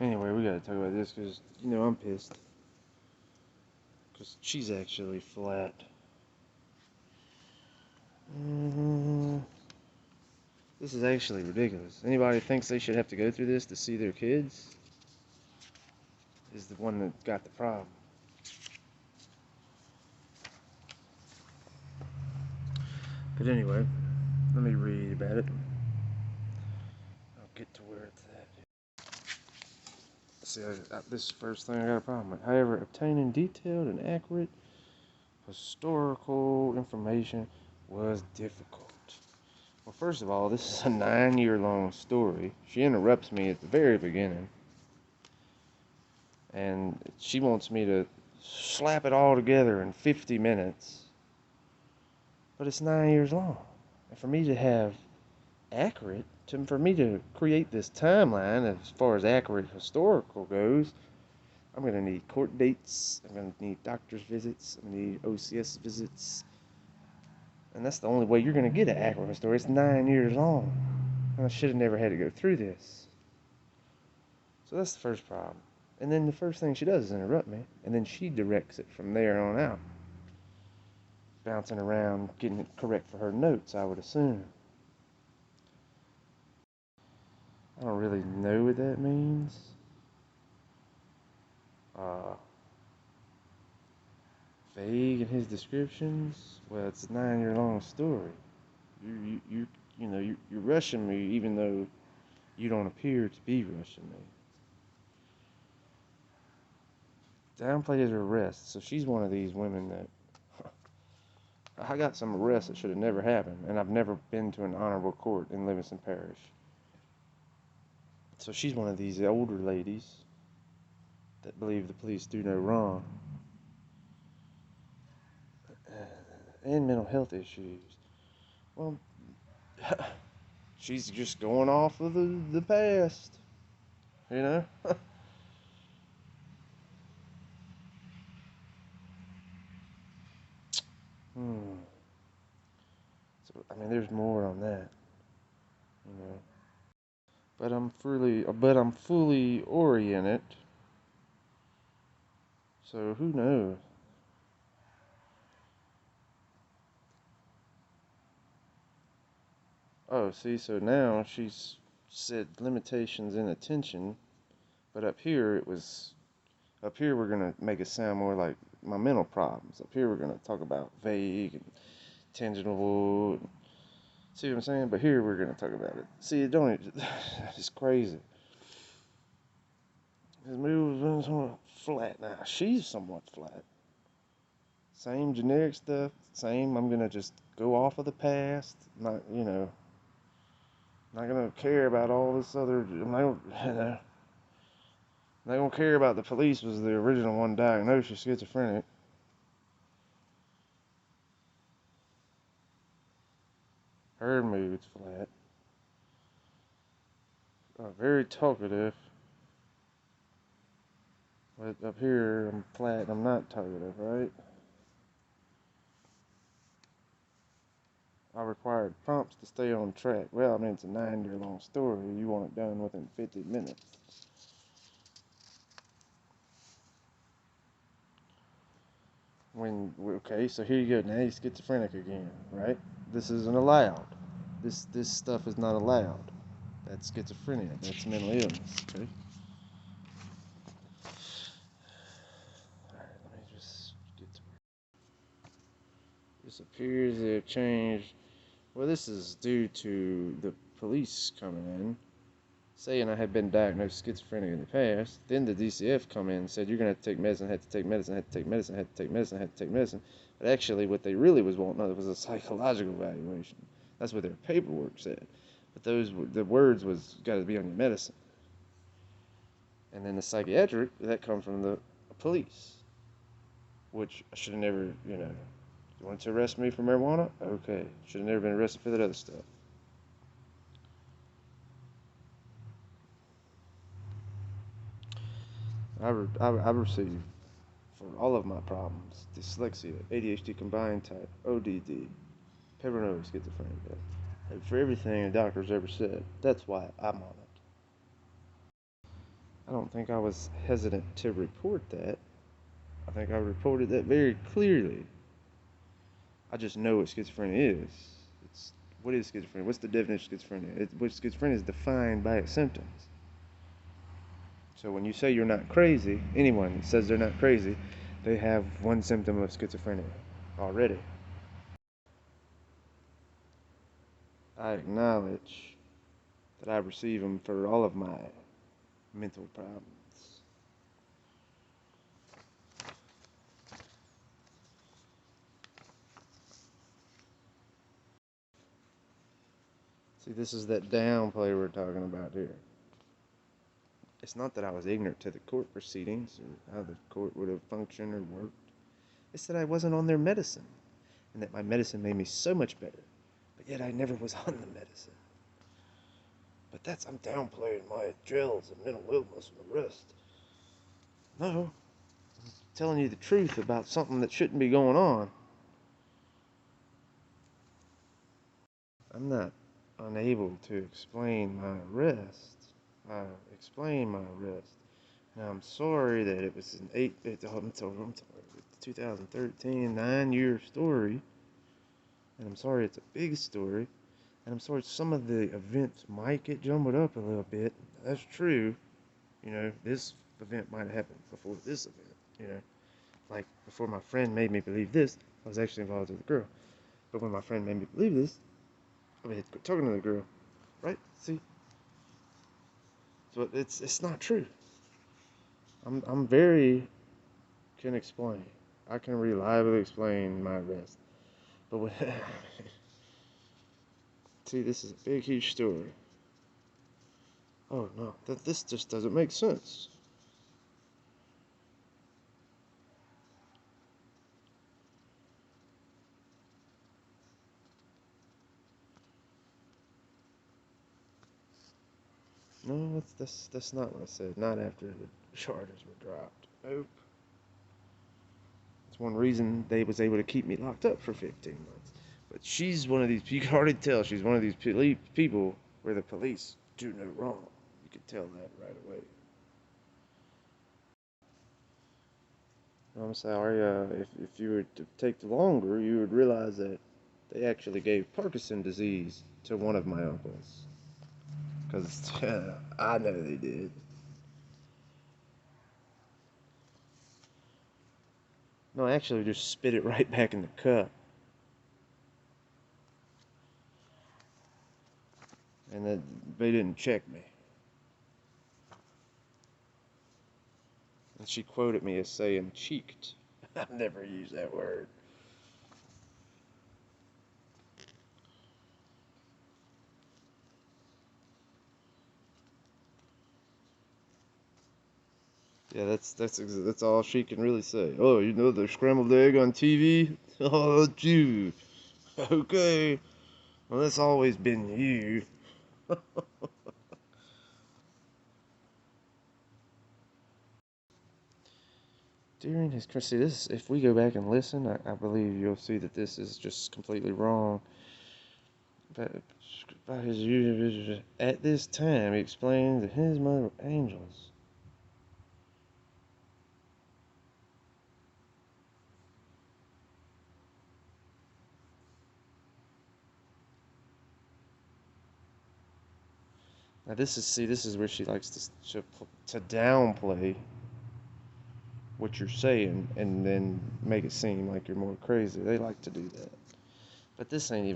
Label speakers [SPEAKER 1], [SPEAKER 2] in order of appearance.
[SPEAKER 1] Anyway, we gotta talk about this because, I'm pissed. Because she's actually flat. hmm This is actually ridiculous. Anybody thinks they should have to go through this to see their kids is the one that got the problem. But anyway, let me read about it. I'll get to where it's at. See, this first thing I got a problem with. However, obtaining detailed and accurate historical information was difficult. Well, first of all, this is a 9-year-long story. She interrupts me at the very beginning, and she wants me to slap it all together in 50 minutes. But it's 9 years long. And for me to have for me to create this timeline as far as accurate historical goes, I'm going to need court dates, I'm going to need doctor's visits, I'm going to need OCS visits. And that's the only way you're going to get an accurate story. It's 9 years long. And I should have never had to go through this. So that's the first problem. And then the first thing she does is interrupt me. And then she directs it from there on out. Bouncing around, getting it correct for her notes, I would assume. I don't really know what that means. Vague in his descriptions. Well, it's a 9-year-long story. You're rushing me, even though you don't appear to be rushing me. Downplays her arrest. So she's one of these women that I got some arrests that should have never happened, and I've never been to an honorable court in Livingston Parish. So she's one of these older ladies that believe the police do no wrong. And mental health issues. Well, she's just going off of the past, you know? So, I mean, there's more on that, you know. But I'm fully oriented. So who knows? Oh, see, so now she's said limitations in attention, but up here we're gonna make it sound more like my mental problems. Up here we're gonna talk about vague and tangible. See what I'm saying? But here we're gonna talk about it. See, it don't. It's crazy. His move was somewhat flat. Now she's somewhat flat. Same generic stuff. Same. I'm gonna just go off of the past. Not gonna care about all this other. Not gonna care about the police was the original one diagnosed as schizophrenic. Her mood's flat. Very talkative. But up here, I'm flat and I'm not talkative, right? I required prompts to stay on track. Well, I mean, it's a 9-year-long story. You want it done within 50 minutes. Okay, so here you go. Now he's schizophrenic again, right? This isn't allowed. This stuff is not allowed. That's schizophrenia. That's mental illness. Okay. All right. Let me just get to This appears to have changed. Well, this is due to the police coming in, saying I had been diagnosed schizophrenic in the past. Then the DCF come in and said, you're going to have to take medicine, had to take medicine, had to take medicine, had to take medicine, had to take medicine. But actually, what they really was wanting was a psychological evaluation. That's what their paperwork said. But the words was, got to be on your medicine. And then the psychiatric, that comes from the police, which I should have never, you want to arrest me for marijuana? Okay. Should have never been arrested for that other stuff. I've received for all of my problems: dyslexia, ADHD combined type, ODD, paranoid schizophrenia, and for everything a doctor's ever said. That's why I'm on it. I don't think I was hesitant to report that. I think I reported that very clearly. I just know what schizophrenia is. It's what is schizophrenia? What's the definition of schizophrenia? What schizophrenia is defined by its symptoms. So when you say you're not crazy, anyone that says they're not crazy, they have one symptom of schizophrenia already. I acknowledge that I receive them for all of my mental problems. See, this is that downplay we're talking about here. It's not that I was ignorant to the court proceedings or how the court would have functioned or worked. It's that I wasn't on their medicine, and that my medicine made me so much better, but yet I never was on the medicine. But I'm downplaying my drills and mental illness and the rest. No, I'm telling you the truth about something that shouldn't be going on. I'm not unable to explain my arrest. I explain my arrest. Now, I'm sorry that it was an 2013, 9-year story. And I'm sorry it's a big story. And I'm sorry some of the events might get jumbled up a little bit. That's true. This event might have happened before this event. Like before my friend made me believe this, I was actually involved with a girl. But when my friend made me believe this, I was talking to the girl. Right? See? So it's not true. I'm very can explain. I can reliably explain my arrest. But when see, this is a big, huge story. Oh no, this just doesn't make sense. No, that's not what I said. Not after the charges were dropped. Nope. That's one reason they was able to keep me locked up for 15 months. But she's one of these. You can already tell she's one of these people where the police do no wrong. You can tell that right away. I'm sorry. If you were to take longer, you would realize that they actually gave Parkinson disease to one of my uncles. Because I know they did. No, actually, just spit it right back in the cup. And then they didn't check me. And she quoted me as saying cheeked. I've never used that word. Yeah, that's all she can really say. Oh, the scrambled egg on TV? Oh, it's you. Okay. Well, that's always been you. During his see this, if we go back and listen, I believe you'll see that this is just completely wrong. But by his at this time, he explained that his mother were angels. Now this is where she likes to downplay what you're saying and then make it seem like you're more crazy. They like to do that. But this ain't even